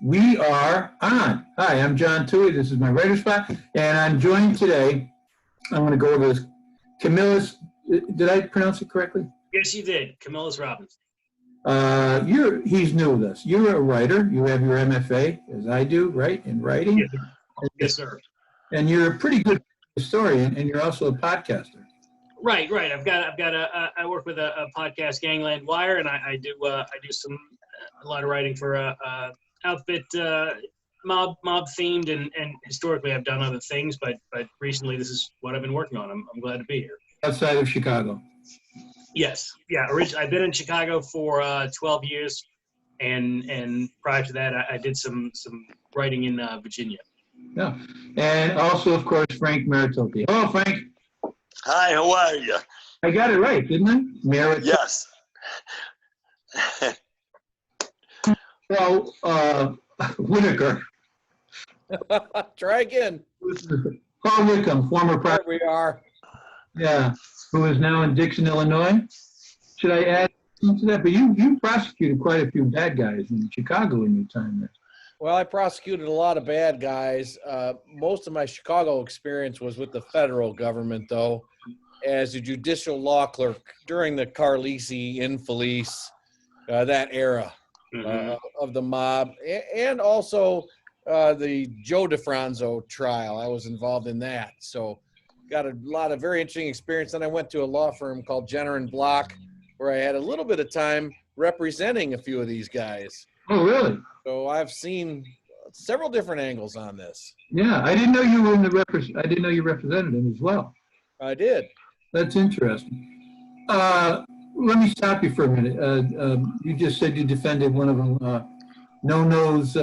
We are on. Hi, I'm John Toohey. This is my writer spot, and I'm joined today. I'm going to go over this. Camillus, did I pronounce it correctly? Yes, you did. Camillus Robbins. He's new with us. You're a writer. You have your MFA, as I do, right, in writing. Yes, sir. Yes, sir. And you're a pretty good historian, and you're also a podcaster. Right. I work with a podcast, Gangland Wire, and I do a lot of writing for a outfit mob themed, and historically I've done other things, but recently this is what I've been working on. I'm glad to be here. Outside of Chicago. Yes. Yeah. I've been in Chicago for 12 years, and prior to that I did some writing in Virginia. Yeah. And also, of course, Frank Maritote. Hello, Frank. Hi, how are you? I got it right, didn't I? Maritote. Yes. Well, Whitaker. Try again. Paul Wickham, former There we are. Yeah, who is now in Dixon, Illinois. Should I add something to that? But you prosecuted quite a few bad guys in Chicago in your time there. Well, I prosecuted a lot of bad guys. Most of my Chicago experience was with the federal government, though, as a judicial law clerk during the Carlisi, Infelice, that era of the mob, and also the Joe DeFranzo trial. I was involved in that, so got a lot of very interesting experience. Then I went to a law firm called Jenner and Block, where I had a little bit of time representing a few of these guys. Oh, really? So I've seen several different angles on this. Yeah, I didn't know you were in the I didn't know you represented him as well. I did. That's interesting. Let me stop you for a minute. You just said you defended one of them, No-No's,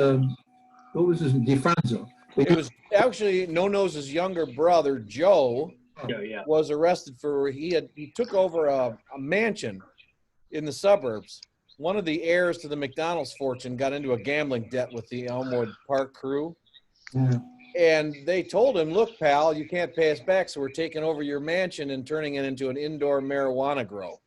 what was his name? DeFranzo. It was actually No-No's younger brother, Joe, Yeah. was arrested for, he took over a mansion in the suburbs. One of the heirs to the McDonald's fortune got into a gambling debt with the Elmwood Park crew. Yeah. And they told him, look, pal, you can't pay us back, so we're taking over your mansion and turning it into an indoor marijuana grow.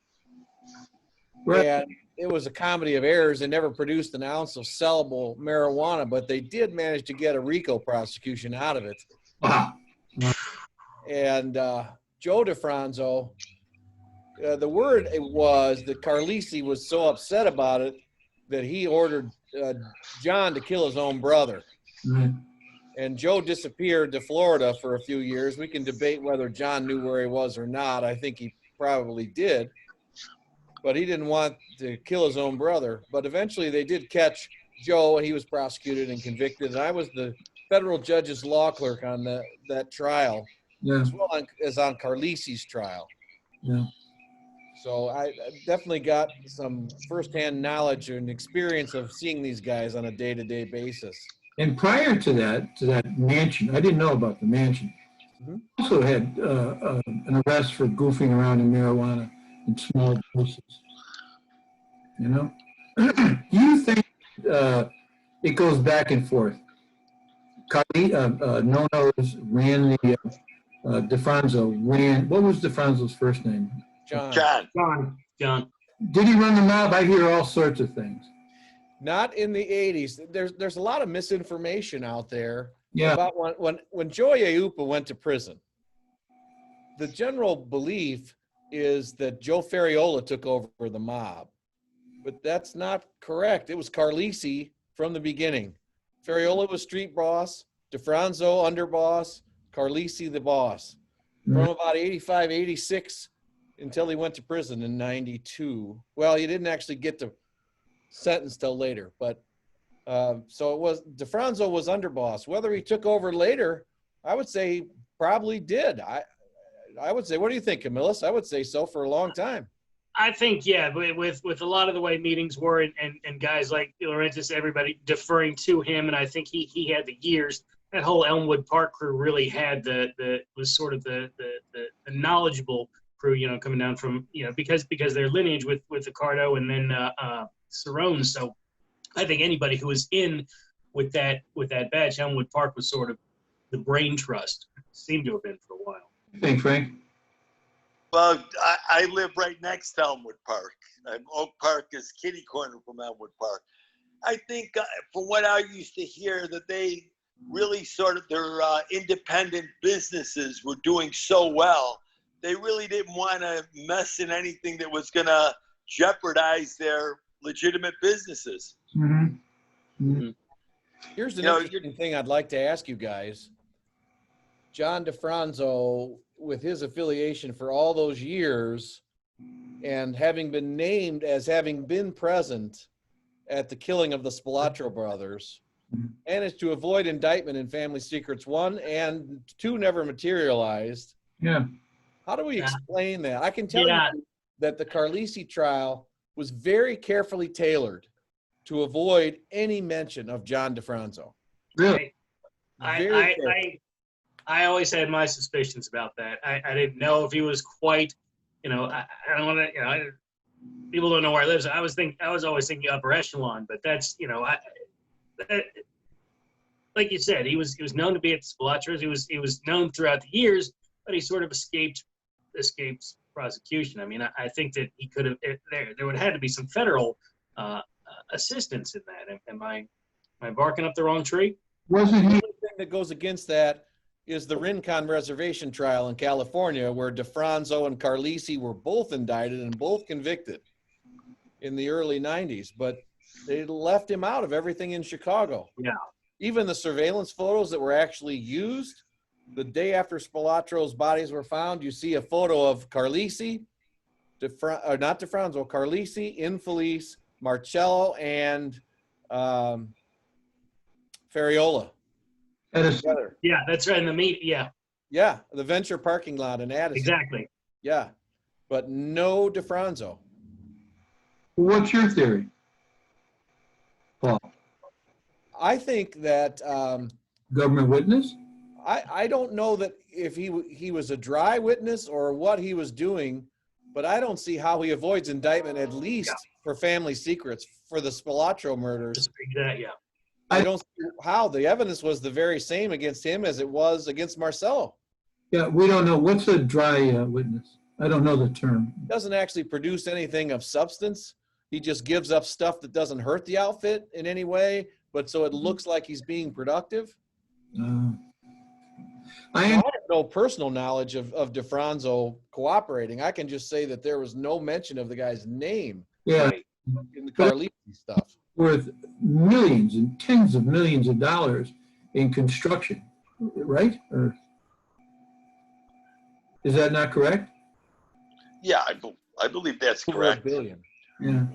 Right. And it was a comedy of errors. They never produced an ounce of sellable marijuana, but they did manage to get a RICO prosecution out of it. Wow. And Joe DeFranzo, the word was that Carlisi was so upset about it that he ordered John to kill his own brother. Right. And Joe disappeared to Florida for a few years. We can debate whether John knew where he was or not. I think he probably did. But he didn't want to kill his own brother. But eventually they did catch Joe, and he was prosecuted and convicted. And I was the federal judge's law clerk on that trial, Yeah. as well as on Carlisi's trial. Yeah. So I definitely got some firsthand knowledge and experience of seeing these guys on a day-to-day basis. And prior to that mansion, I didn't know about the mansion. Also had an arrest for goofing around in marijuana in small doses. You know? Do you think it goes back and forth? No-No's ran the DeFranzo ran. What was DeFranzo's first name? John. John. Did he run the mob? I hear all sorts of things. Not in the 80s. There's a lot of misinformation out there Yeah. about when Joe Yaupa went to prison. The general belief is that Joe Ferriola took over the mob, but that's not correct. It was Carlisi from the beginning. Ferriola was street boss, DeFranzo underboss, Carlisi the boss. From about 85, 86 until he went to prison in 92. Well, he didn't actually get to sentence till later, but so it was DeFranzo was underboss. Whether he took over later, I would say he probably did. I would say, what do you think, Camillus? I would say so for a long time. I think, yeah, with a lot of the way meetings were and guys like Laurentis, everybody deferring to him, and I think he had the years. That whole Elmwood Park crew really had was sort of the knowledgeable crew, you know, coming down from, you know, because their lineage with Accardo and then Cerrone. So I think anybody who was in with that badge, Elmwood Park was sort of the brain trust. Seemed to have been for a while. Thanks, Frank. Well, I live right next to Elmwood Park. Oak Park is kitty corner from Elmwood Park. I think from what I used to hear that they really sort of their independent businesses were doing so well. They really didn't want to mess in anything that was going to jeopardize their legitimate businesses. Here's an interesting thing I'd like to ask you guys. John DeFranzo, with his affiliation for all those years and having been named as having been present at the killing of the Spilatro brothers, managed to avoid indictment in Family Secrets 1 and 2 never materialized. Yeah. How do we explain that? I can tell you that the Carlisi trial was very carefully tailored to avoid any mention of John DeFranzo. Really? I always had my suspicions about that. I didn't know if he was quite, I don't want to, people don't know where I live. So I was always thinking upper echelon, but that's, like you said, he was known to be at the Spilatros. He was known throughout the years, but he sort of escaped prosecution. I mean, I think that he could have, there would have had to be some federal assistance in that. Am I barking up the wrong tree? Wasn't he? The only thing that goes against that is the Rincon Reservation trial in California, where DeFranzo and Carlisi were both indicted and both convicted in the early 90s, but they left him out of everything in Chicago. Yeah. Even the surveillance photos that were actually used, the day after Spilatro's bodies were found, you see a photo of Carlisi, not DeFranzo, Carlisi, Infelice, Marcello, and Ferriola. Yeah, that's right. In the meet, yeah. Yeah, the Venture parking lot in Addison. Exactly. Yeah, but no DeFranzo. What's your theory, Paul? I think that Government witness? I don't know that if he was a dry witness or what he was doing, but I don't see how he avoids indictment, at least for Family Secrets, for the Spilatro murders. Yeah. I don't see how. The evidence was the very same against him as it was against Marcello. Yeah, we don't know. What's a dry witness? I don't know the term. He doesn't actually produce anything of substance. He just gives up stuff that doesn't hurt the outfit in any way, but so it looks like he's being productive. I have no personal knowledge of DeFranzo cooperating. I can just say that there was no mention of the guy's name in the Carlisi stuff. Worth millions and tens of millions of dollars in construction, right? Or is that not correct? Yeah, I believe that's correct. $4 billion. Yeah.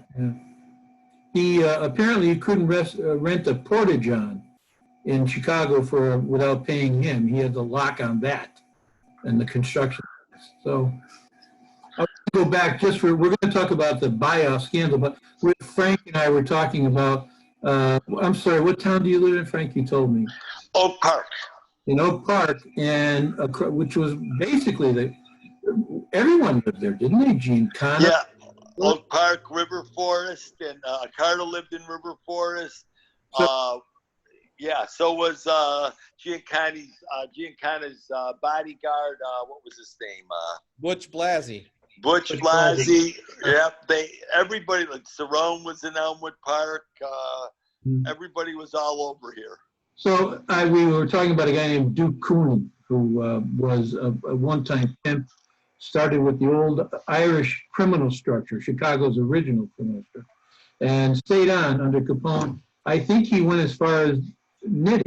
He apparently couldn't rent a porta-john in Chicago without paying him. He had the lock on that and the construction. So I'll go back we're going to talk about the Bioff scandal, but Frank and I were talking about, I'm sorry, what town do you live in, Frank? You told me. Oak Park. In Oak Park, and which was basically everyone lived there, didn't they? Gene Connor. Yeah. Oak Park, River Forest, and Carter lived in River Forest. So was Giancana's bodyguard. What was his name? Butch Blasey. Butch Blasey. Yep. Everybody, like Cerrone was in Elmwood Park. Everybody was all over here. So we were talking about a guy named Duke Cooney, who was a one-time pimp. Started with the old Irish criminal structure, Chicago's original criminal structure, and stayed on under Capone. I think he went as far as Nitti.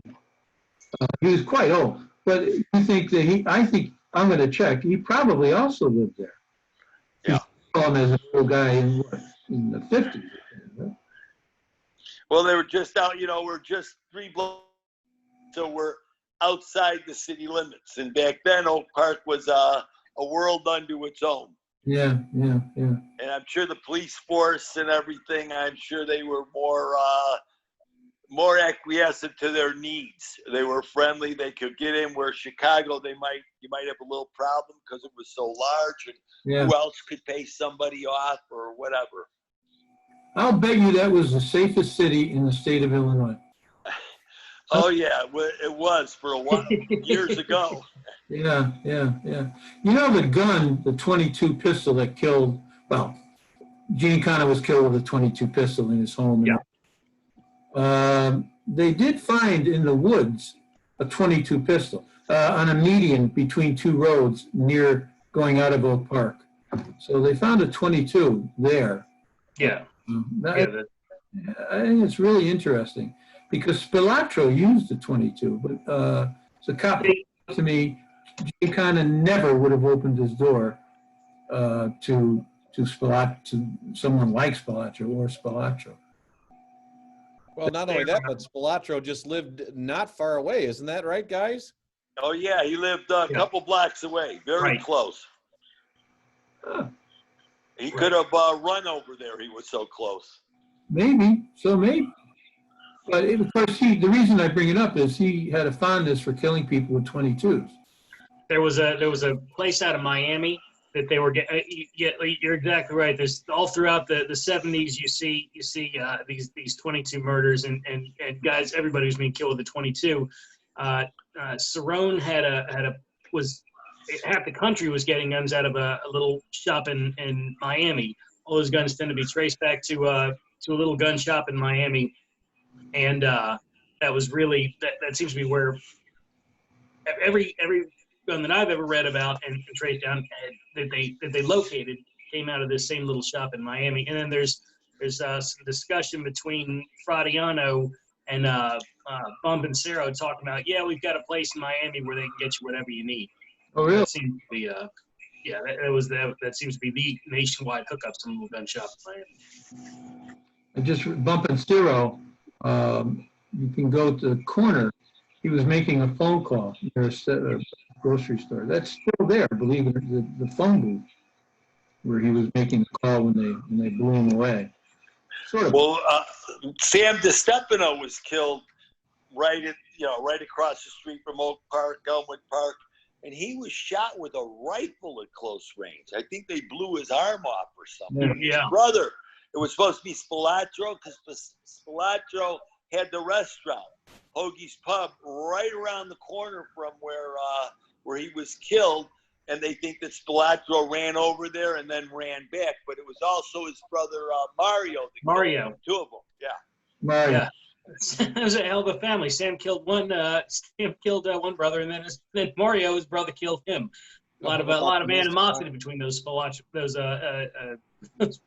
He was quite old, but you think that I think I'm going to check. He probably also lived there. Yeah. You saw him as an old guy in the 50s. Well, they were just out. We're just 3 blocks, so we're outside the city limits. And back then, Oak Park was a world unto its own. Yeah. And I'm sure the police force and everything, I'm sure they were more acquiescent to their needs. They were friendly. They could get in, where Chicago, you might have a little problem because it was so large, and who else could pay somebody off or whatever. I'll bet you that was the safest city in the state of Illinois. Oh yeah, it was for a while, years ago. Yeah. You know the gun, the .22 pistol that killed, Gene Connor was killed with a .22 pistol in his home. Yeah. They did find in the woods a .22 pistol on a median between two roads near going out of Oak Park. So they found a .22 there. Yeah. I think it's really interesting because Spilatro used a .22, but the cop to me, Giancana never would have opened his door to someone like Spilatro or Spilatro. Well, not only that, but Spilatro just lived not far away. Isn't that right, guys? Oh, yeah. He lived a couple blocks away, very close. He could have run over there. He was so close. Maybe. But of course, the reason I bring it up is he had a fondness for killing people with .22s. There was a place out of Miami that they were getting. You're exactly right. There's all throughout the 70s. You see these 22 murders and guys. Everybody was being killed with a .22. Cerrone was half the country was getting guns out of a little shop in Miami. All those guns tend to be traced back to a little gun shop in Miami, and that was really that seems to be where every gun that I've ever read about and traced down that they located came out of this same little shop in Miami. And then there's some discussion between Fradiano and Bump and Cero talking about, we've got a place in Miami where they can get you whatever you need. Oh, really? That seems to be that seems to be the nationwide hookup to little gun shop in Miami. And just Bump and Cero, you can go to the corner. He was making a phone call near a grocery store. That's still there, believe it, the phone booth where he was making a call when they blew him away. Sort of. Well, Sam DiStefano was killed right across the street from Oak Park, Elmwood Park, and he was shot with a rifle at close range. I think they blew his arm off or something. Yeah. His brother, it was supposed to be Spilatro because Spilatro had the restaurant, Hoagie's Pub, right around the corner from where he was killed, and they think that Spilatro ran over there and then ran back, but it was also his brother Mario. Two of them, yeah. Mario. Yeah. It was a hell of a family. Sam killed one brother, and then Mario, his brother, killed him. A lot of animosity between those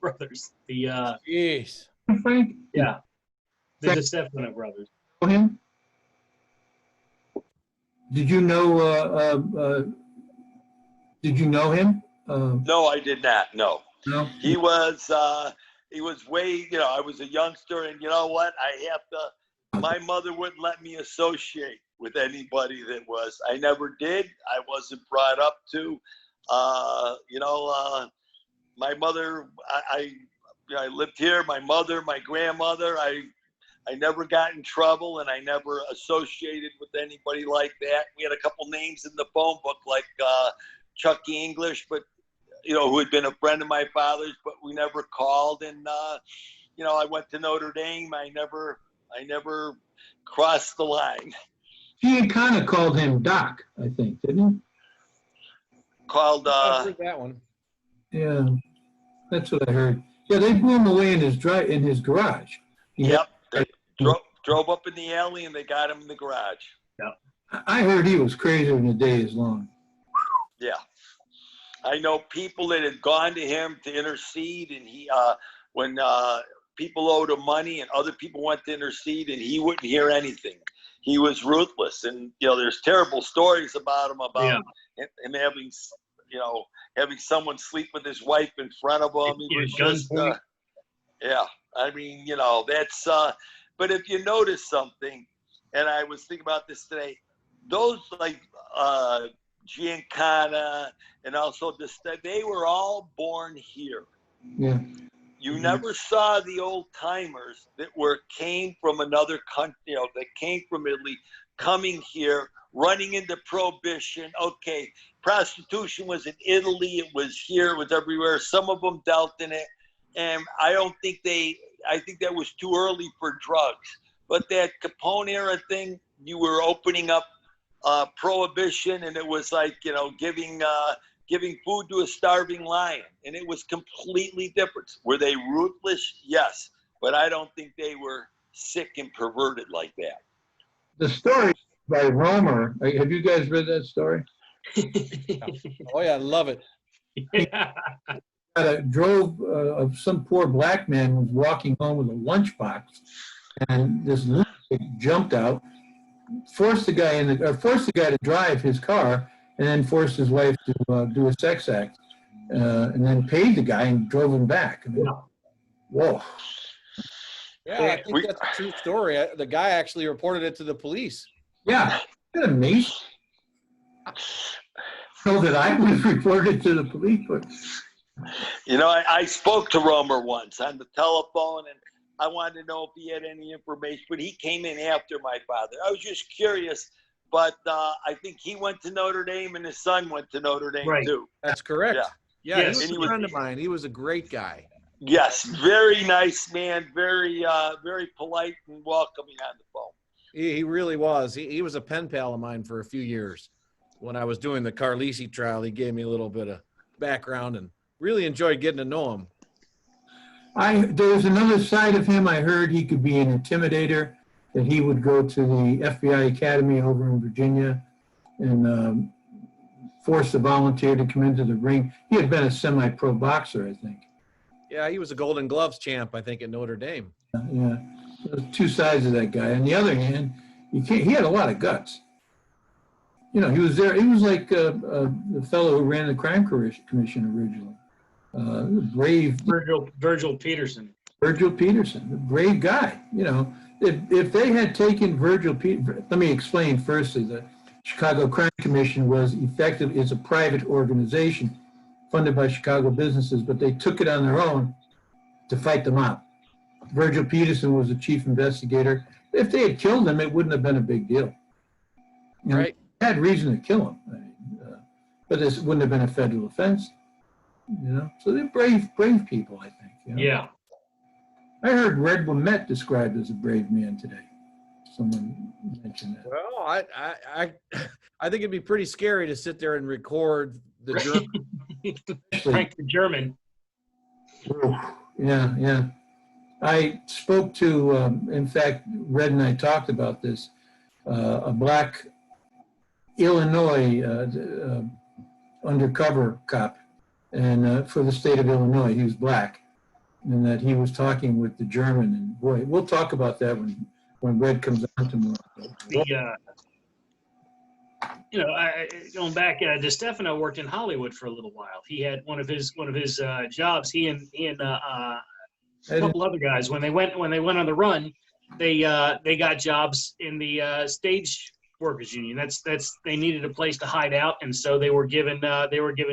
brothers. Jeez. Frank? Yeah. The DiStefano brothers. Know him? Did you know? Did you know him? No, I did not. No. No. He was way. I was a youngster, and you know what? My mother wouldn't let me associate with anybody that was. I never did. I wasn't brought up to. My mother. I lived here. My mother, my grandmother. I never got in trouble, and I never associated with anybody like that. We had a couple names in the phone book, like Chucky English, but who had been a friend of my father's, but we never called. And I went to Notre Dame. I never crossed the line. He kind of called him Doc, I think, didn't he? Called. I heard that one. Yeah, that's what I heard. Yeah, they blew him away in his garage. Yep. They drove up in the alley and they got him in the garage. Yeah. I heard he was crazier than a day is long. Yeah. I know people that had gone to him to intercede, and he, when people owed him money and other people went to intercede, and he wouldn't hear anything. He was ruthless, and there's terrible stories about him him having someone sleep with his wife in front of him. He was just, yeah. I mean, that's. But if you notice something, and I was thinking about this today, those like Giancana and also they were all born here. Yeah. You never saw the old timers that came from another country, that came from Italy, coming here, running into prohibition. Okay, prostitution was in Italy, it was here, it was everywhere. Some of them dealt in it, and I think that was too early for drugs. But that Capone era thing, you were opening up prohibition, and it was like giving food to a starving lion, and it was completely different. Were they ruthless? Yes, but I don't think they were sick and perverted like that. The story by Romer, have you guys read that story? Oh yeah, I love it. Yeah. Drove some poor black man was walking home with a lunchbox, and this lunatic jumped out, forced the guy to drive his car, and then forced his wife to do a sex act, and then paid the guy and drove him back. I mean, whoa. Yeah, I think that's a true story. The guy actually reported it to the police. Yeah, isn't that amazing? So that I was reported to the police, but You know, I spoke to Romer once on the telephone, and I wanted to know if he had any information, but he came in after my father. I was just curious, but I think he went to Notre Dame and his son went to Notre Dame too. That's correct. Yeah, Yes. he was a friend of mine. He was a great guy. Yes, very nice man, very polite and welcoming on the phone. He really was. He was a pen pal of mine for a few years. When I was doing the Carlisi trial, he gave me a little bit of background and really enjoyed getting to know him. there was another side of him. I heard he could be an intimidator, that he would go to the FBI Academy over in Virginia and force a volunteer to come into the ring. He had been a semi-pro boxer, I think. Yeah, he was a Golden Gloves champ, I think, at Notre Dame. Yeah, there's two sides of that guy. On the other hand, he had a lot of guts. You know, he was there. He was like the fellow who ran the Crime Commission originally. Brave. Virgil Peterson. Virgil Peterson, a brave guy. You know, if they had taken Virgil Peterson, let me explain firstly. The Chicago Crime Commission is a private organization funded by Chicago businesses, but they took it on their own to fight the mob. Virgil Peterson was the chief investigator. If they had killed him, it wouldn't have been a big deal. You know, Right. they had reason to kill him, but this wouldn't have been a federal offense. You know, so they're brave people, I think. You know? Yeah. I heard Red Wilmette described as a brave man today. Someone mentioned that. Well, I think it'd be pretty scary to sit there and record the German. Frank the German. Yeah. I spoke to, in fact, Red and I talked about this, a black Illinois undercover cop, and for the state of Illinois, he was black, and that he was talking with the German, and boy, we'll talk about that when Red comes on tomorrow. Going back, DeStefano worked in Hollywood for a little while. He had one of his jobs. He and a couple other guys, when they went on the run, they got jobs in the stage workers union. They needed a place to hide out, and so they were given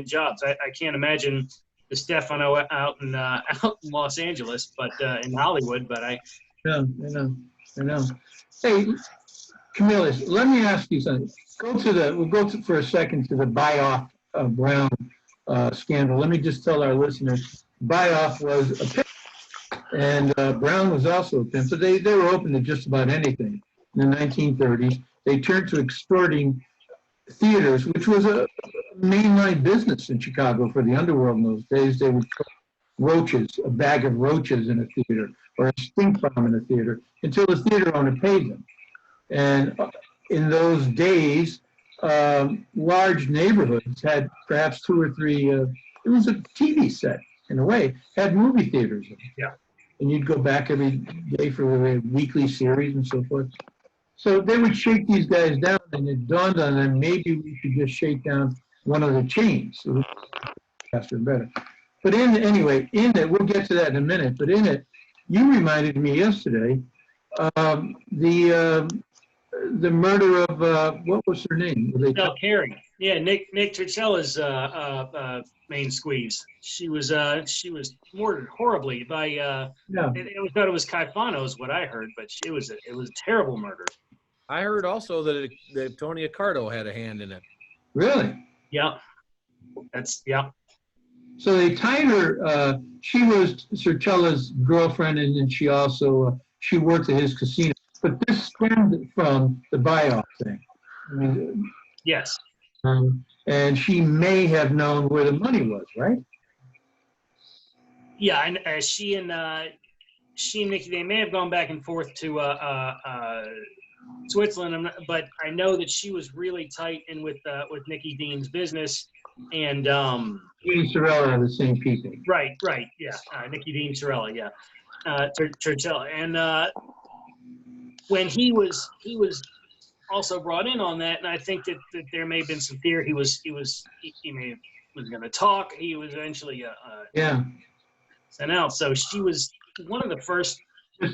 jobs. I can't imagine DeStefano out in Los Angeles, but in Hollywood. But I know. Hey, Camillus, let me ask you something. We'll go for a second to the Bioff Browne scandal. Let me just tell our listeners, Bioff was a pimp, and Browne was also a pimp. So they were open to just about anything. In the 1930s, they turned to extorting theaters, which was a mainline business in Chicago for the Underworld in those days. They would cook roaches, a bag of roaches in a theater, or a stink bomb in a theater, until the theater owner paid them. And in those days, large neighborhoods had perhaps two or three, it was a TV set in a way, had movie theaters in it. Yeah. And you'd go back every day for a weekly series and so forth. So they would shake these guys down, and it dawned on them, maybe we should just shake down one of the chains. So faster and better. But in it, we'll get to that in a minute, but in it, you reminded me yesterday, the murder of, what was her name? Carey. Yeah, Nick Turcella's main squeeze. She was murdered horribly by I thought it was Caifano is what I heard, but it was a terrible murder. I heard also that Tony Accardo had a hand in it. Really? Yeah. So they tied her. She was Turcella's girlfriend, and then she also she worked at his casino. But this stemmed from the Bioff thing. I mean, yes. And she may have known where the money was, right? Yeah, and she and she and Nikki, they may have gone back and forth to Switzerland, but I know that she was really tight in with Nikki Dean's business, and He and Sorella are the same people. right, yeah, Nikki Dean Sorella, yeah, Turcella, and when he was also brought in on that, and I think that there may have been some fear he was going to talk. He was eventually sent out. So she was one of the first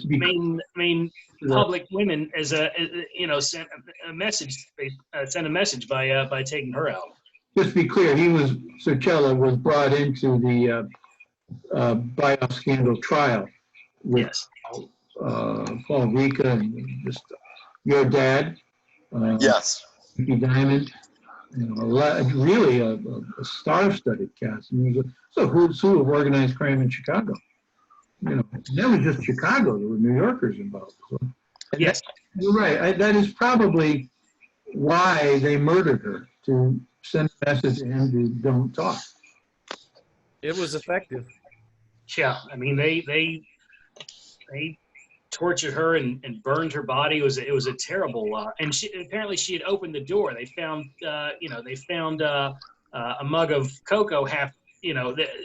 main public women sent a message. They sent a message by taking her out. Just to be clear, Turcella was brought into the Bioff scandal trial with Yes. Paul Ricca and just your dad. Yes. Frankie Diamonds. Really a star-studded cast. I mean, it's a who's who of organized crime in Chicago. That was just Chicago. There were New Yorkers involved. So, yes. You're right. That is probably why they murdered her, to send a message to him to don't talk. It was effective. Yeah, I mean they tortured her and burned her body. It was a terrible. And she had opened the door. They found a mug of cocoa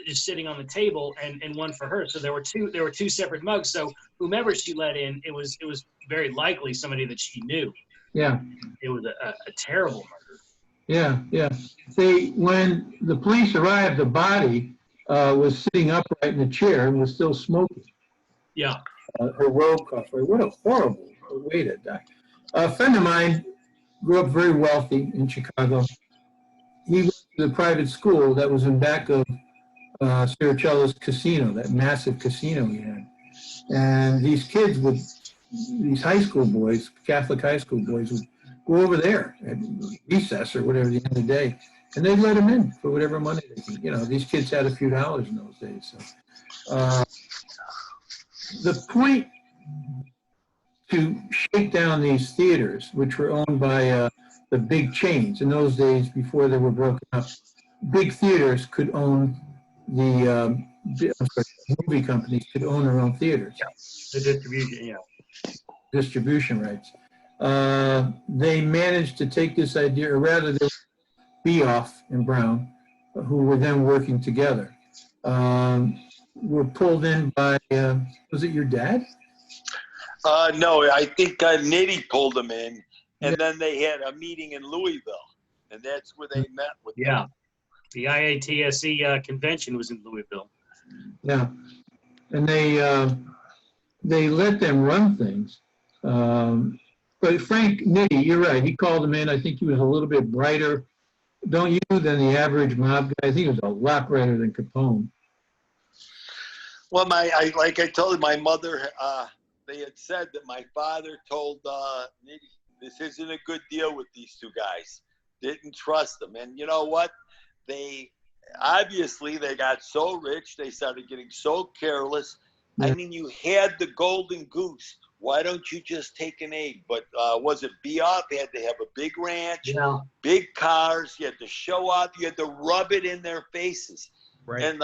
just sitting on the table, and one for her. So there were two separate mugs. So whomever she let in, it was very likely somebody that she knew. Yeah. It was a terrible murder. Yeah. When the police arrived, the body was sitting upright in a chair and was still smoking. Yeah. Her robe caught fire. What a horrible way to die. A friend of mine grew up very wealthy in Chicago. He went to the private school that was in back of Siricella's casino, that massive casino he had. And these kids these high school boys, Catholic high school boys, would go over there at recess or whatever, the end of the day, and they'd let them in for whatever money they could. These kids had a few dollars in those days. So the point to shake down these theaters, which were owned by the big chains in those days before they were broken up, big theaters could own movie companies could own their own theaters. The distribution, distribution rights. They managed to take this idea, or rather, they were Bioff and Browne, who were then working together, were pulled in by, was it your dad? No, I think Nitti pulled them in, and then they had a meeting in Louisville, and that's where they met with them. The IATSE convention was in Louisville. Yeah, and they let them run things. But Frank Nitti, you're right. He called him in. I think he was a little bit brighter, don't you, than the average mob guy. I think he was a lot brighter than Capone. Well, like I told you, my mother, they had said that my father told Nitti, this isn't a good deal with these two guys. Didn't trust them. And you know what? They got so rich. They started getting so careless. I mean, you had the golden goose. Why don't you just take an egg? But was it Bioff? They had to have a big ranch, big cars. You had to show off. You had to rub it in their faces. Right. And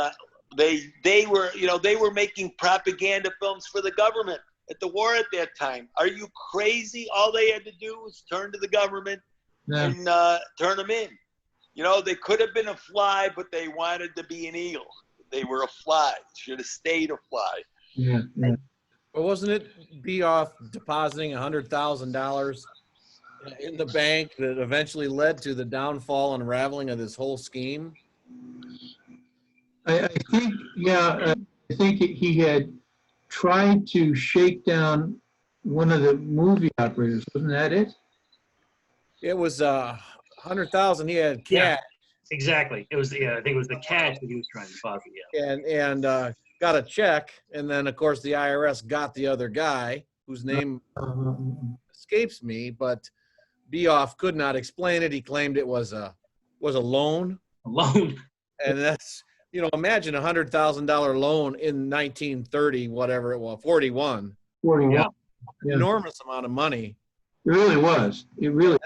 they were making propaganda films for the government at the war at that time. Are you crazy? All they had to do was turn to the government and turn them in. They could have been a fly, but they wanted to be an eagle. They were a fly. Should have stayed a fly. Yeah. Well, wasn't it Bioff depositing $100,000 in the bank that eventually led to the downfall and unraveling of this whole scheme? I think he had tried to shake down one of the movie operators. Wasn't that it? It was $100,000. He had cash. Yeah, exactly. It was I think it was the cash that he was trying to deposit. Yeah. And got a check, and then of course the IRS got the other guy whose name escapes me, but Bioff could not explain it. He claimed it was a loan. A loan. And that's, imagine $100,000 loan in 1930, whatever it was, 41. 41. Yeah. Enormous amount of money. It really was. It really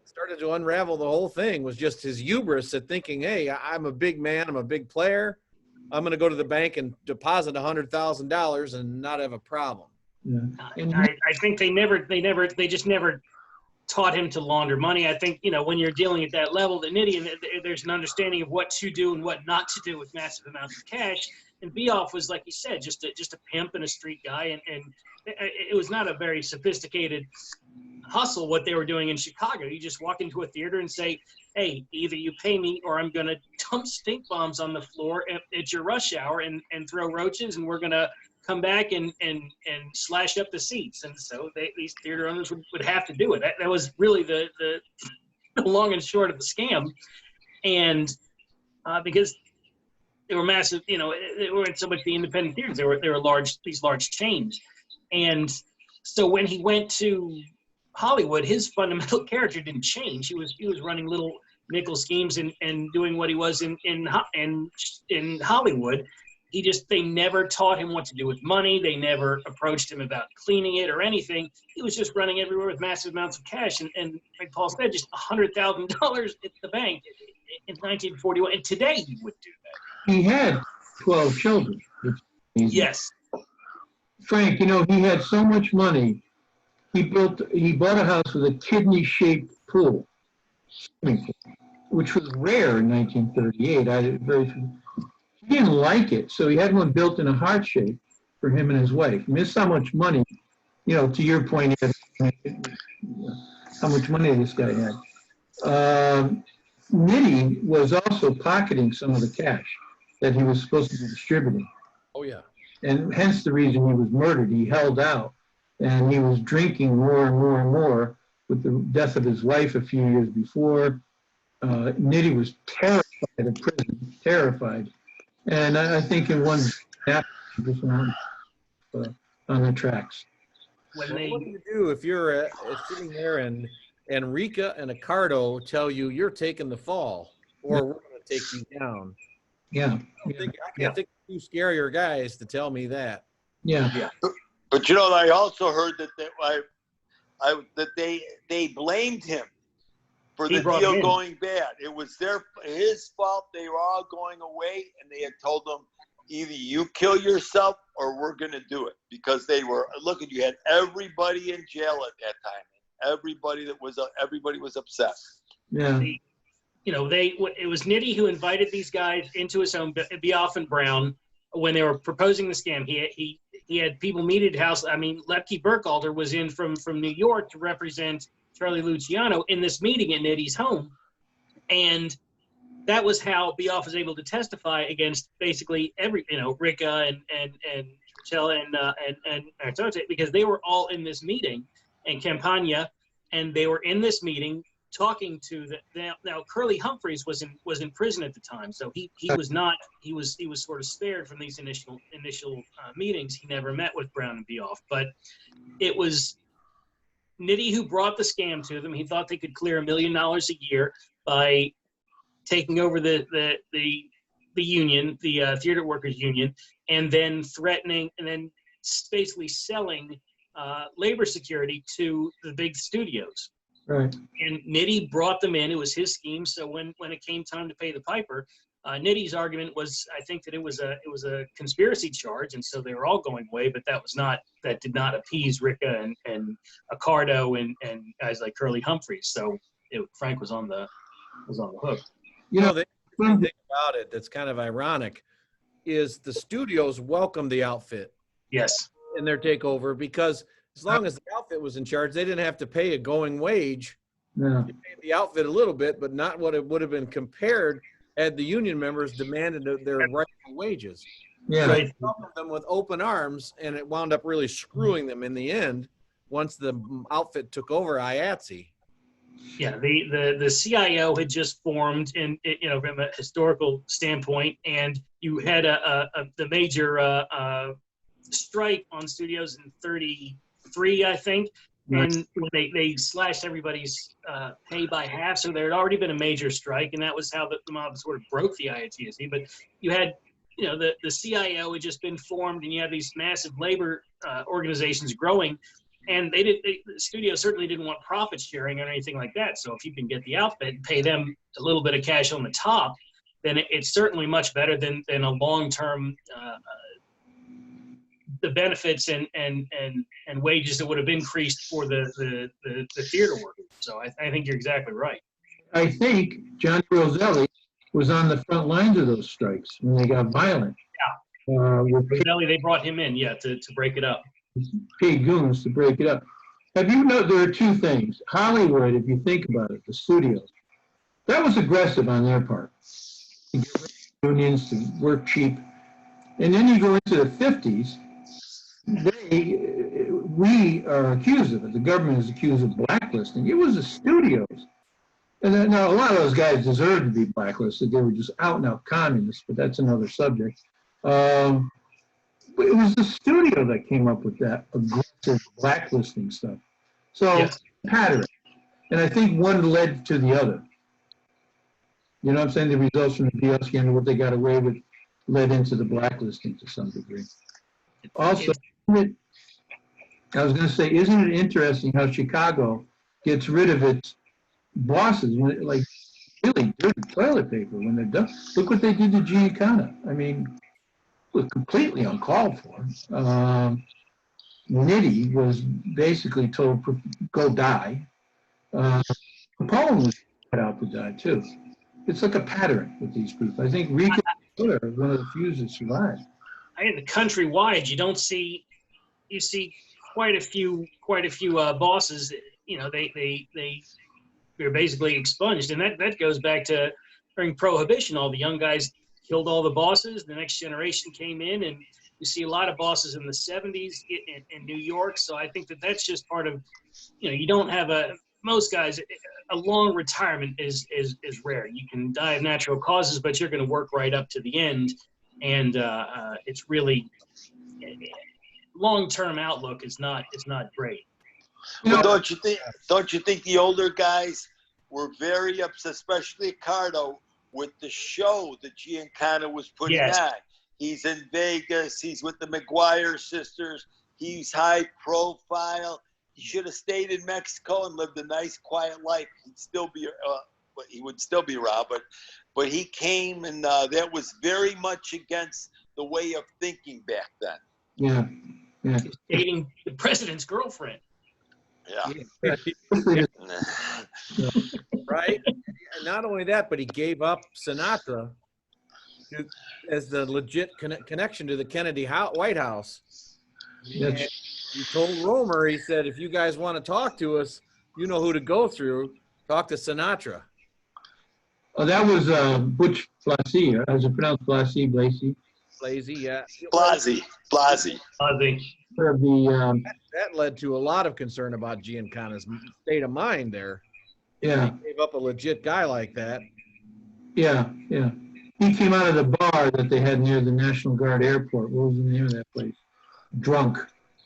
started to unravel the whole thing. Was just his hubris at thinking, hey, I'm a big man, I'm a big player. I'm going to go to the bank and deposit $100,000 and not have a problem. Yeah. And I think they just never taught him to launder money. I think, when you're dealing at that level, the Nitti, there's an understanding of what to do and what not to do with massive amounts of cash. And Bioff was, like you said, just a pimp and a street guy. And it was not a very sophisticated hustle what they were doing in Chicago. You just walk into a theater and say, hey, either you pay me or I'm going to dump stink bombs on the floor at your rush hour and throw roaches, and we're going to come back and slash up the seats. And so these theater owners would have to do it. That was really the long and short of the scam. And because they were massive, they weren't so much the independent theaters. They were these large chains. And so when he went to Hollywood, his fundamental character didn't change. He was running little nickel schemes and doing what he was in Hollywood. They never taught him what to do with money. They never approached him about cleaning it or anything. He was just running everywhere with massive amounts of cash. And like Paul said, just $100,000 at the bank in 1941. And today he would do that. he had 12 children. Yes. Frank, he had so much money. He bought a house with a kidney-shaped pool, which was rare in 1938. He didn't like it, so he had one built in a heart shape for him and his wife. I mean, that's how much money, to your point, how much money this guy had. Nitti was also pocketing some of the cash that he was supposed to be distributing. Oh, yeah. And hence the reason he was murdered. He held out, and he was drinking more and more and more with the death of his wife a few years before. Nitti was terrified of prison, terrified. And I think in one snap, he was on the tracks. What do you do if you're sitting there and Ricca and Accardo tell you you're taking the fall, or we're going to take you down? Yeah. I can't think of two scarier guys to tell me that. Yeah. But I also heard that they blamed him for the deal going bad. It was his fault. They were all going away, and they had told him, either you kill yourself or we're going to do it, because they were you had everybody in jail at that time. Everybody was upset. Yeah. It was Nitti who invited these guys into his home, Bioff and Browne, when they were proposing the scam. He had people meet at his house. I mean, Lepke Burkhalter was in from New York to represent Charlie Luciano in this meeting at Nitti's home. And that was how Bioff was able to testify against basically Ricca and Chella and Maritote, because they were all in this meeting, and Campagna, and they were in this meeting talking to now Curly Humphreys was in prison at the time, so he was sort of spared from these initial meetings. He never met with Browne and Bioff, but it was Nitti who brought the scam to them. He thought they could clear $1 million a year by taking over the union, the theater workers union, and then threatening and then basically selling labor security to the big studios. Right. And Nitti brought them in. It was his scheme. So when it came time to pay the piper, Nitti's argument was, I think, that it was a conspiracy charge, and so they were all going away. But that did not appease Ricca and Accardo and guys like Curly Humphreys. So Frank was on the hook. The thing about it that's kind of ironic is the studios welcomed the outfit. Yes. In their takeover, because as long as the outfit was in charge, they didn't have to pay a going wage. Yeah. They paid the outfit a little bit, but not what it would have been compared had the union members demanded their rightful wages. Yeah. So they welcomed them with open arms, and it wound up really screwing them in the end once the outfit took over IATSE. Yeah, the CIO had just formed, from a historical standpoint, and you had the major strike on studios in 1933, I think, and they slashed everybody's pay by half. So there had already been a major strike, and that was how the mob sort of broke the IATSE. But you had, the CIO had just been formed, and you had these massive labor organizations growing. And the studio certainly didn't want profit sharing or anything like that. So if you can get the outfit and pay them a little bit of cash on the top, then it's certainly much better than a long-term the benefits and wages that would have increased for the theater workers. So I think you're exactly right. I think John Roselli was on the front lines of those strikes when they got violent. Roselli, they brought him in, to break it up. Paid goons to break it up. Have you know there are two things? Hollywood, if you think about it, the studios, that was aggressive on their part. To get rid of unions, to work cheap. And then you go into the 50s, we are accused of it. The government is accused of blacklisting. It was the studios. And then, now, a lot of those guys deserved to be blacklisted. They were just out and out communists, but that's another subject. But it was the studio that came up with that aggressive blacklisting stuff. So, yes. Pattern. And I think one led to the other. You know what I'm saying? The results from the Bioff scandal, what they got away with, led into the blacklisting to some degree. Also, I was going to say, isn't it interesting how Chicago gets rid of its bosses, when, like really dirty toilet paper when they're done? Look what they did to Giancana. I mean, it was completely uncalled for. Nitti was basically told, go die. Capone was cut out to die, too. It's like a pattern with these people. I think Ricca are one of the few that survived. I think countrywide, you see quite a few bosses. You know, they're basically expunged, and that goes back to during Prohibition. All the young guys killed all the bosses. The next generation came in, and you see a lot of bosses in the 70s in New York. So I think that's just part of, you don't have most guys, a long retirement is rare. You can die of natural causes, but you're going to work right up to the end. And it's really, long-term outlook is not great. Well, don't you think the older guys were very upset, especially Cardo, with the show that Giancana was putting on? He's in Vegas. He's with the McGuire sisters. He's high profile. He should have stayed in Mexico and lived a nice, quiet life. He would still be around, but he came, and that was very much against the way of thinking back then. Yeah. He's dating the president's girlfriend. Yeah. Right? And not only that, but he gave up Sinatra as the legit connection to the Kennedy White House. He told Romer, he said, if you guys want to talk to us, you know who to go through. Talk to Sinatra. Oh, that was Butch Blassie. How's it pronounced? Blassie? Blasey, yeah. Blasey. That led to a lot of concern about Giancana's state of mind there. Yeah. He gave up a legit guy like that. Yeah. He came out of the bar that they had near the National Guard Airport. What was the name of that place? Drunk.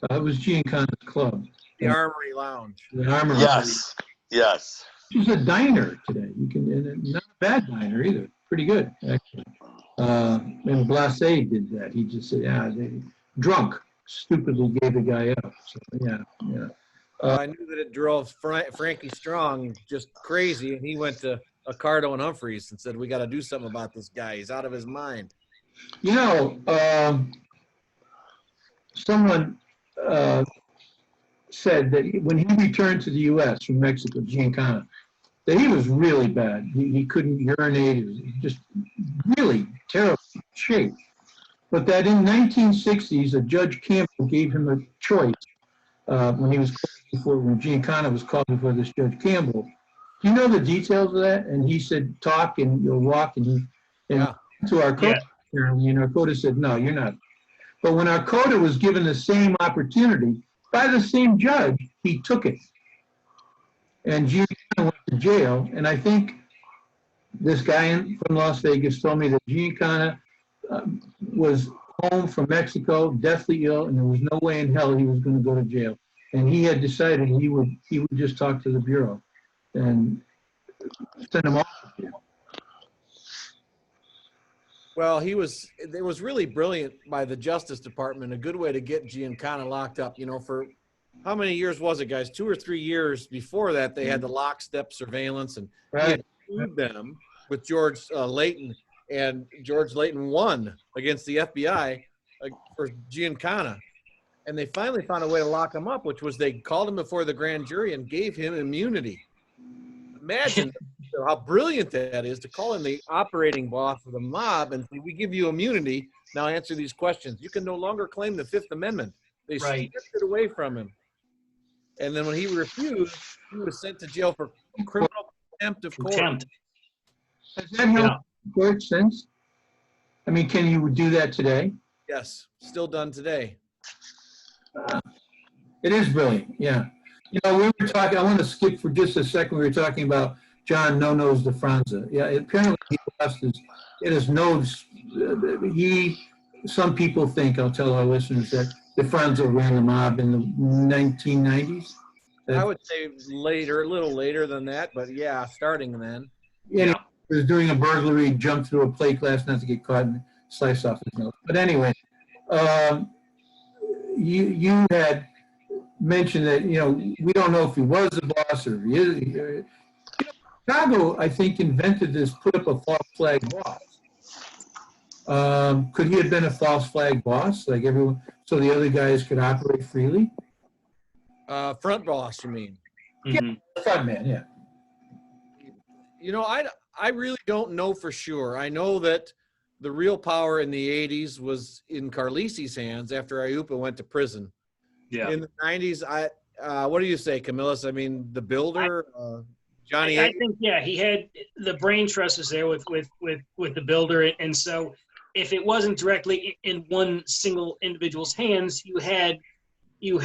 It was Giancana's club. The Armory Lounge. The Armory. Yes. It's a diner today. And not a bad diner either. Pretty good, actually. And Blassie did that. He just said, drunk. Stupidly gave the guy up. So, yeah. I knew that it drove Frankie Strong just crazy, and he went to Accardo and Humphreys and said, we got to do something about this guy. He's out of his mind. Someone said that when he returned to the U.S. from Mexico, Giancana, that he was really bad. He couldn't urinate. He was just really terrible shape. But that in 1960s, a Judge Campbell gave him a choice when Giancana was called before this Judge Campbell. Do you know the details of that? And he said, talk and you'll walk. And to Arcota, apparently, and Arcota said, no, you're not. But when Arcota was given the same opportunity by the same judge, he took it. And Giancana went to jail. And I think this guy from Las Vegas told me that Giancana was home from Mexico, deathly ill, and there was no way in hell he was going to go to jail. And he had decided he would just talk to the Bureau and send him off to jail. Well, it was really brilliant by the Justice Department, a good way to get Giancana locked up, for how many years was it, guys? 2 or 3 years before that, they had the lockstep surveillance, and he had sued them with George Layton. and George Layton won against the FBI for Giancana. And they finally found a way to lock him up, which was they called him before the grand jury and gave him immunity. Imagine how brilliant that is, to call him the operating boss of the mob and say, we give you immunity, now answer these questions. You can no longer claim the Fifth Amendment. They stripped it away from him. And then when he refused, he was sent to jail for criminal contempt of court. Has that held court since? I mean, can you do that today? Yes, still done today. It is brilliant, yeah. You know, we were talking, I want to skip for just a second. We were talking about John No-Nose DeFranza. Yeah, apparently he lost his nose. Some people think, I'll tell our listeners, that DeFranza ran the mob in the 1990s. I would say later, a little later than that, but yeah, starting then. Yeah, he was doing a burglary, jumped through a plate glass not to get caught and sliced off his nose. But anyway, you had mentioned that, you know, we don't know if he was the boss or he is. You know, Chicago, I think, invented this put up a false flag boss. Could he have been a false flag boss, like everyone, so the other guys could operate freely? Front boss, you mean? Yeah, front man, yeah. You know, I really don't know for sure. I know that the real power in the 80s was in Carlisi's hands after Iupa went to prison. Yeah. In the 90s, what do you say, Camillus? I mean, the builder, Johnny. I think, yeah, he had the brain trust was there with the builder, and so if it wasn't directly in one single individual's hands, you had you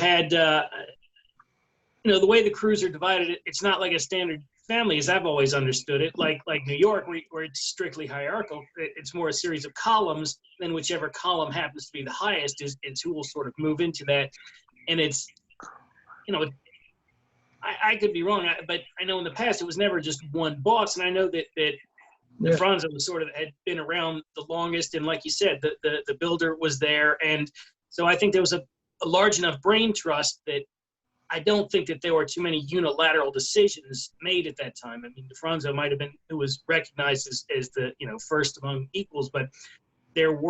know, the way the crews are divided, it's not like a standard family as I've always understood it, like New York, where it's strictly hierarchical. It's more a series of columns, then whichever column happens to be the highest is who will sort of move into that. And it's, you know, I could be wrong, but I know in the past it was never just one boss, and I know that DeFranza was sort of had been around the longest, and like you said, the builder was there, and so I think there was a large enough brain trust that I don't think that there were too many unilateral decisions made at that time. I mean, DeFranza might have been who was recognized as the, you know, first among equals, but it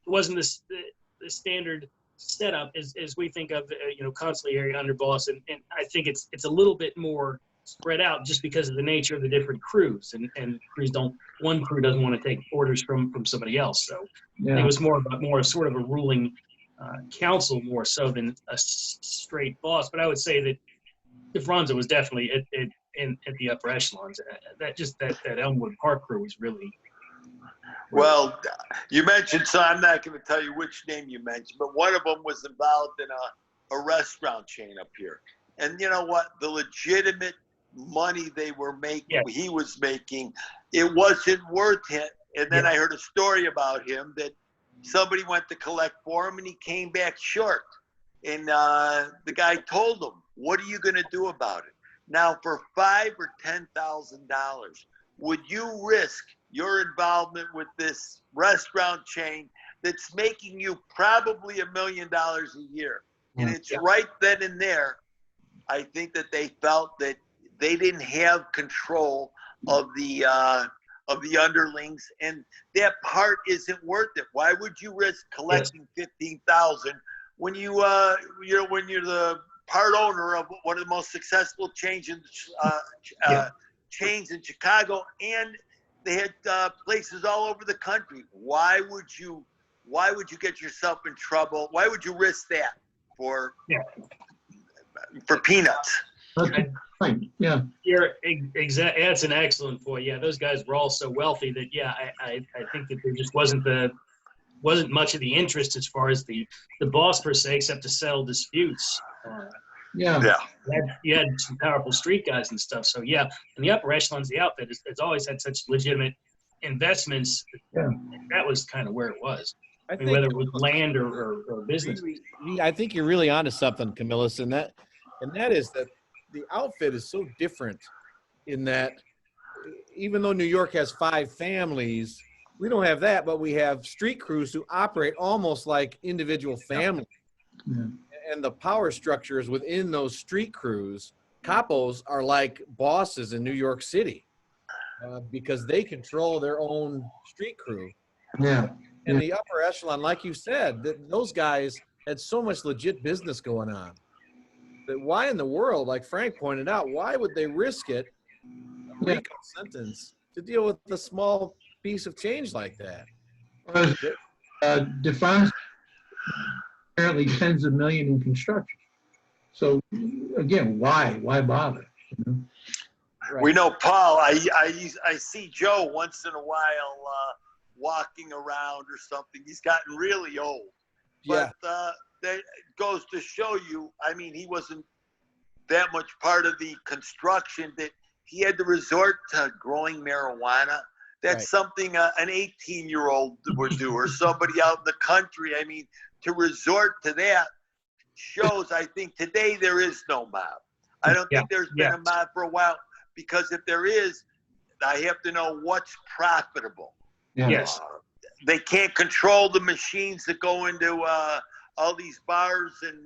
wasn't the standard setup as we think of, you know, consigliere underboss, and I think it's a little bit more spread out just because of the nature of the different crews, and crews one crew doesn't want to take orders from somebody else, so it was more sort of a ruling council more so than a straight boss. But I would say that DeFranza was definitely at the upper echelons. That Elmwood Park crew was really. Well, you mentioned, so I'm not going to tell you which name you mentioned, but one of them was involved in a restaurant chain up here. And you know what? The legitimate money they were making, he was making, it wasn't worth it. And then I heard a story about him that somebody went to collect for him and he came back short. And the guy told him, "What are you going to do about it?" Now, for $5,000 or $10,000, would you risk your involvement with this restaurant chain that's making you probably $1 million a year? And it's right then and there, I think that they felt that they didn't have control of the underlings, and that part isn't worth it. Why would you risk collecting $15,000 when when you're the part owner of one of the most successful chains in Chicago, and they had places all over the country? Why would you get yourself in trouble? Why would you risk that for peanuts? Yeah, you're exactly. That's an excellent point. Yeah, those guys were all so wealthy that I think that there just wasn't much of the interest as far as the boss per se, except to settle disputes. You had some powerful street guys and stuff. So in the upper echelons, the outfit has always had such legitimate investments. That was kind of where it was. I mean, whether it was land or business. I think you're really onto something, Camillus, and that is that the outfit is so different in that even though New York has 5 families, we don't have that, but we have street crews who operate almost like individual families. And the power structures within those street crews, capos, are like bosses in New York City. because they control their own street crew. Yeah. And the upper echelon, like you said, those guys had so much legit business going on. That why in the world, like Frank pointed out, why would they risk it, a RICO sentence, to deal with a small piece of change like that? Defines apparently tens of millions in construction. So again, why bother? You know? Right. We know, Paul, I see Joe once in a while walking around or something. He's gotten really old. Yeah. But that goes to show you, I mean, he wasn't that much part of the construction that he had to resort to growing marijuana. That's something an 18-year-old would do, or somebody out in the country. I mean, to resort to that shows, I think, today there is no mob. I don't think there's been a mob for a while, because if there is, I have to know what's profitable. Yeah. Yes. They can't control the machines that go into all these bars and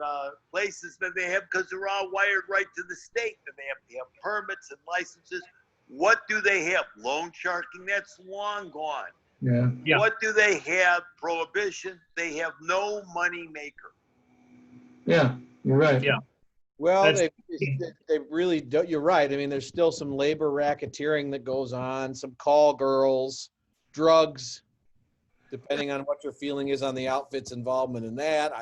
places that they have, because they're all wired right to the state, and they have to have permits and licenses. What do they have? Loan sharking? That's long gone. Yeah. What do they have? Prohibition? They have no money maker. Yeah, you're right. Yeah. Well, they really don't. You're right. I mean, there's still some labor racketeering that goes on, some call girls, drugs, depending on what your feeling is on the outfit's involvement in that.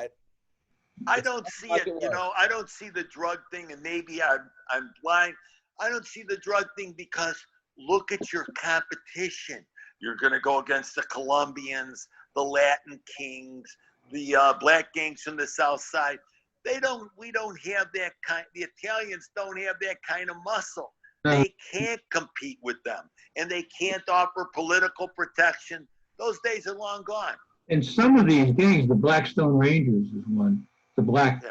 I don't see it, you know, I don't see the drug thing, and maybe I'm blind. I don't see the drug thing because look at your competition. You're going to go against the Colombians, the Latin Kings, the black gangs from the South Side. We don't have that kind. The Italians don't have that kind of muscle. They can't compete with them, and they can't offer political protection. Those days are long gone. And some of these gangs, the Blackstone Rangers is one. The black,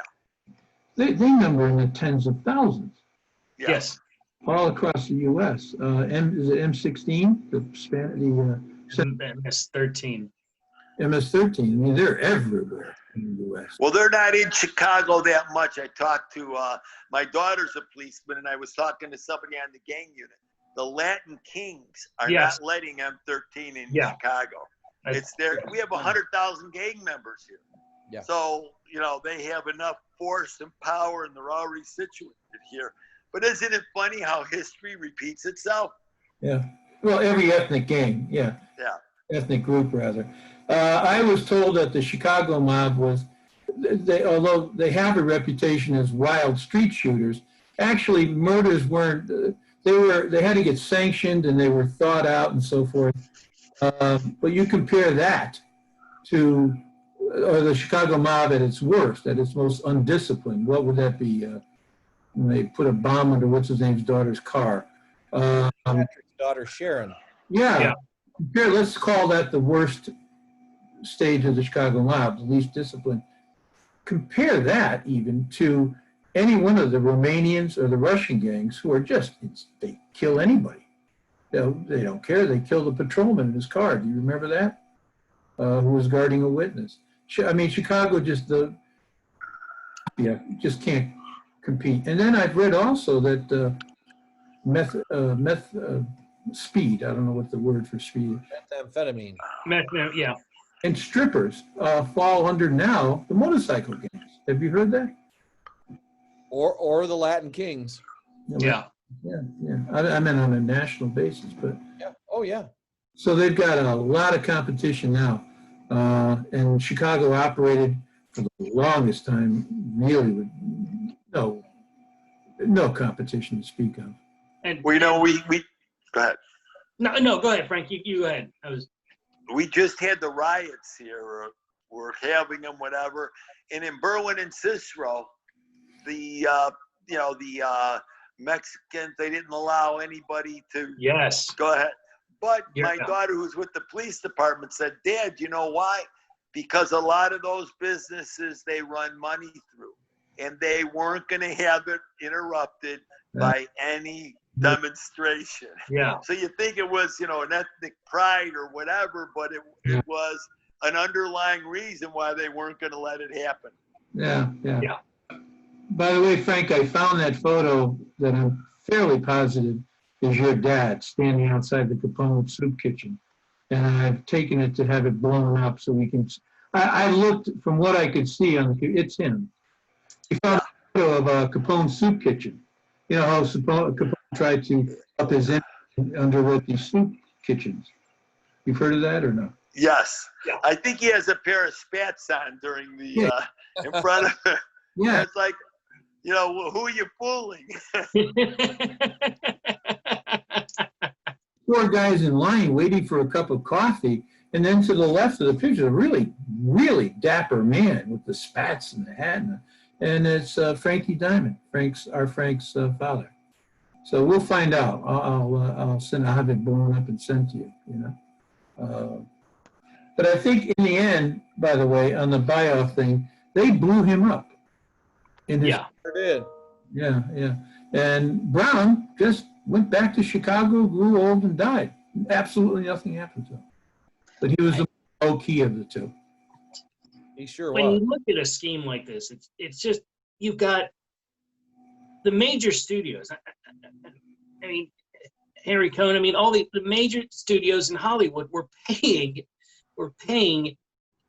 they number in the tens of thousands. Yes. All across the U.S. Is it M16? The MS-13. MS-13. I mean, they're everywhere in the U.S. Well, they're not in Chicago that much. I talked to my daughter's a policeman, and I was talking to somebody on the gang unit. The Latin Kings are not letting M13 in Chicago. It's there. We have 100,000 gang members here. Yeah. So, you know, they have enough force and power, and they're already situated here. But isn't it funny how history repeats itself? Yeah. Well, every ethnic gang, ethnic group, rather. I was told that the Chicago mob was, although they have a reputation as wild street shooters, actually murders weren't, they had to get sanctioned, and they were thought out and so forth. But you compare that to the Chicago mob at its worst, at its most undisciplined. What would that be? When they put a bomb under what's-his-name's daughter's car. Patrick's daughter, Sharon. Yeah. Compare, let's call that the worst stage of the Chicago mob, the least disciplined. Compare that even to any one of the Romanians or the Russian gangs who are just, they kill anybody. They don't care. They killed a patrolman in his car. Do you remember that? Who was guarding a witness. I mean, Chicago just can't compete. And then I've read also that speed, I don't know what the word for speed. Methamphetamine. Yeah. And strippers fall under now the motorcycle gangs. Have you heard that? Or the Latin Kings. Yeah. I meant on a national basis, but. Yeah. Oh, yeah. So they've got a lot of competition now. And Chicago operated for the longest time really with no competition to speak of. And we know we go ahead. No, go ahead, Frank. You go ahead. We just had the riots here, or we're having them, whatever. And in Berwyn and Cicero, the Mexicans, they didn't allow anybody to go ahead. But my daughter, who's with the police department, said, Dad, you know why? Because a lot of those businesses they run money through, and they weren't going to have it interrupted by any demonstration. Yeah. So you think it was, an ethnic pride or whatever, but it was an underlying reason why they weren't going to let it happen. Yeah. By the way, Frank, I found that photo that I'm fairly positive is your dad standing outside the Capone soup kitchen. And I've taken it to have it blown up so we can. I looked from what I could see on the. It's him. We found a photo of a Capone soup kitchen. You know how Capone tried to up his image under these soup kitchens. You've heard of that or no? Yes. Yeah. I think he has a pair of spats on during the in front of him. Yeah. It's like, you know, who are you fooling? 4 guys in line waiting for a cup of coffee, and then to the left of the picture, a really, really dapper man with the spats and the hat, and it's Frankie Diamond, our Frank's father. So we'll find out. I'll have it blown up and sent to you. You know, but I think in the end, by the way, on the Bioff thing, they blew him up. Yeah. Sure did. Yeah. And Browne just went back to Chicago, grew old, and died. Absolutely nothing happened to him. But he was the low key of the two. He sure When was. you look at a scheme like this, it's just, you've got the major studios. I mean, Harry Cohn, I mean, all the major studios in Hollywood were paying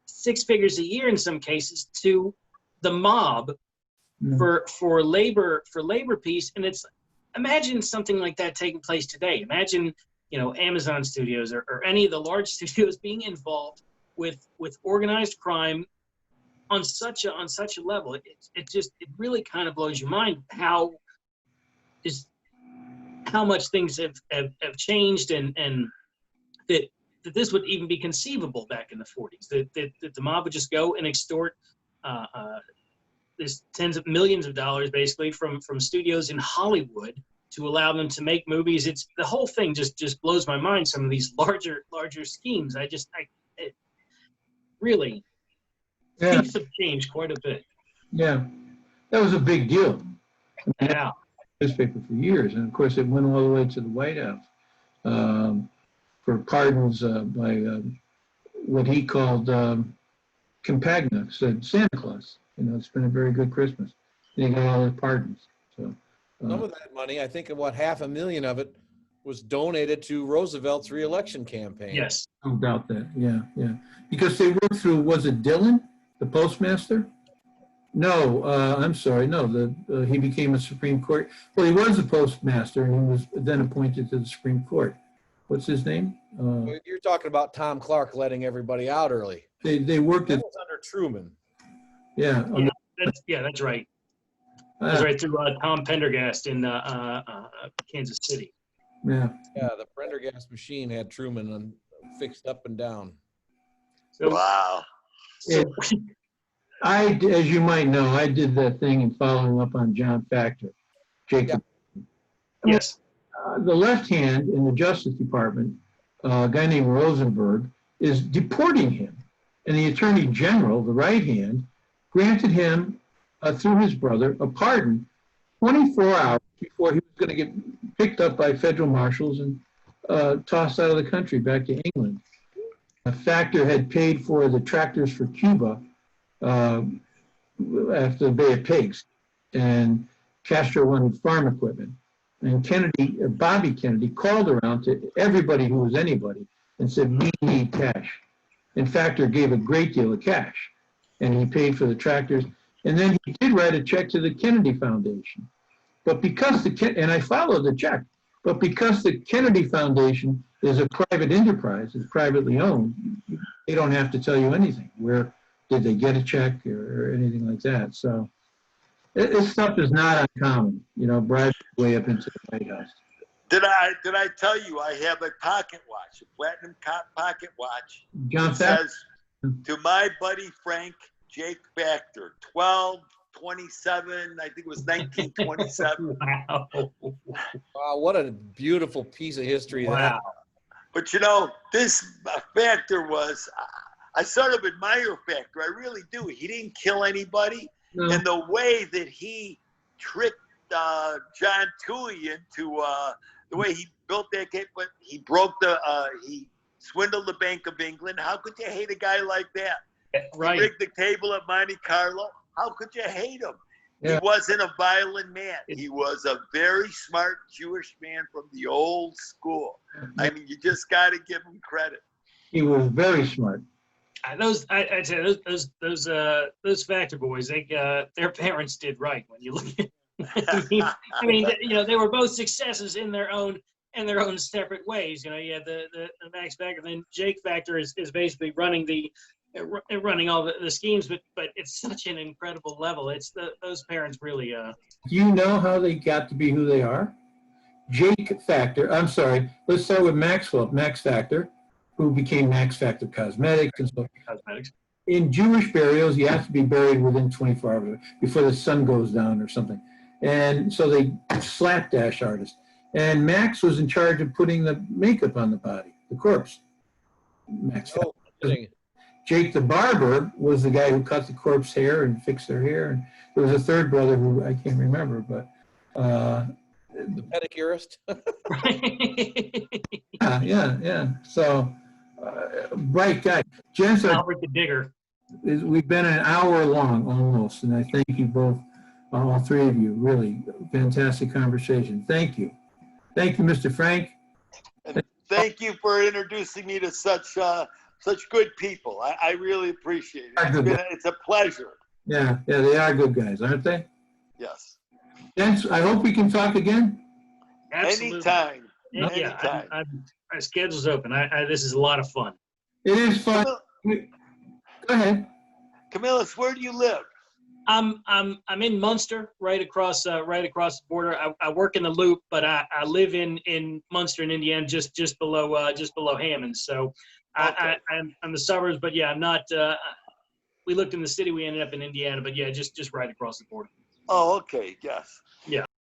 6 figures a year in some cases to the mob for labor peace. And it's, imagine something like that taking place today. Imagine, you know, Amazon Studios or any of the large studios being involved with organized crime on such a level. It really kind of blows your mind how much things have changed, and that this would even be conceivable back in the 40s, that the mob would just go and extort this tens of millions of dollars basically from studios in Hollywood to allow them to make movies. It's the whole thing just blows my mind. Some of these larger schemes. It really, things have changed quite a bit. Yeah, that was a big deal. Yeah. Newspaper for years, and of course it went all the way to the White House for pardons by what he called Campagna, said Santa Claus. You know, it's been a very good Christmas, and he got all his pardons. So some of that money, I think about $500,000 of it, was donated to Roosevelt's reelection campaign. Yes. no doubt that, yeah, because they worked through. Was it Dillon, the postmaster? No, I'm sorry. No, he became a Supreme Court. Well, he was a postmaster, and he was then appointed to the Supreme Court. What's his name? You're talking about Tom Clark letting everybody out early. They worked That at was under Truman. That's right. That's right, through Tom Pendergast in Kansas City. Yeah. Yeah, the Prendergast machine had Truman fixed up and down. So, Wow. so As you might know, I did that thing in following up on John Factor, Jacob. Yeah. yes. The left hand in the Justice Department, a guy named Rosenberg, is deporting him. And the Attorney General, the right hand, granted him, through his brother, a pardon 24 hours before he was going to get picked up by federal marshals and tossed out of the country back to England. Factor had paid for the tractors for Cuba after the Bay of Pigs, and Castro wanted farm equipment. And Bobby Kennedy called around to everybody who was anybody and said, we need cash. And Factor gave a great deal of cash, and he paid for the tractors. And then he did write a check to the Kennedy Foundation. But because and I followed the check, but because the Kennedy Foundation is a private enterprise, it's privately owned, they don't have to tell you anything. Where did they get a check or anything like that? So this stuff is not uncommon, you know, bribing way up into the White House. Did I tell you I have a pocket watch, a platinum pocket watch? John It says, to my buddy Frank, Jake Factor, 12/27, I think it was 1927. Wow. Wow, what a beautiful piece of history that. Wow. But you know, this Factor was, I sort of admire Factor. I really do. He didn't kill anybody. No. And the way that he tricked John Toohey into the way he built that case, but he he swindled the Bank of England. How could you hate a guy like that? Right. He rigged the table at Monte Carlo. How could you hate him? Yeah. He wasn't a violent man. He was a very smart Jewish man from the old school. I mean, you just got to give him credit. He was very smart. I'd say those Factor boys, their parents did right when you look at. I mean, you know, they were both successes in their own separate ways. You know, you had the Max Factor, then Jake Factor is basically running all the schemes, but it's such an incredible level. It's those parents really. Do you know how they got to be who they are? Jake Factor. I'm sorry. Let's start with Max Factor, who became Max Factor Cosmetics and so. Cosmetics. In Jewish burials, you have to be buried within 24 hours before the sun goes down or something. And so they slapdash artists. And Max was in charge of putting the makeup on the body, the corpse. Max. Oh, kidding. Jake the barber was the guy who cut the corpse hair and fixed their hair. And there was a third brother who I can't remember, but The pedicurist. yeah. So bright guy. Gents, Albert the Digger. we've been an hour long almost, and I thank you both, all three of you. Really fantastic conversation. Thank you. Thank you, Mr. Frank. And thank you for introducing me to such good people. I really appreciate it. It's a pleasure. Yeah, they are good guys, aren't they? Yes. Gents, I hope we can talk again. Absolutely. Anytime. Yeah, Anytime. my schedule's open. This is a lot of fun. It is fun. Go ahead. Camillus, where do you live? I'm in Munster, right across the border. I work in the Loop, but I live in Munster in Indiana, just below Hammond. So Okay. I'm the suburbs, but yeah, I'm not. We looked in the city, we ended up in Indiana, but yeah, just right across the border. Oh, okay. Yes. Yeah.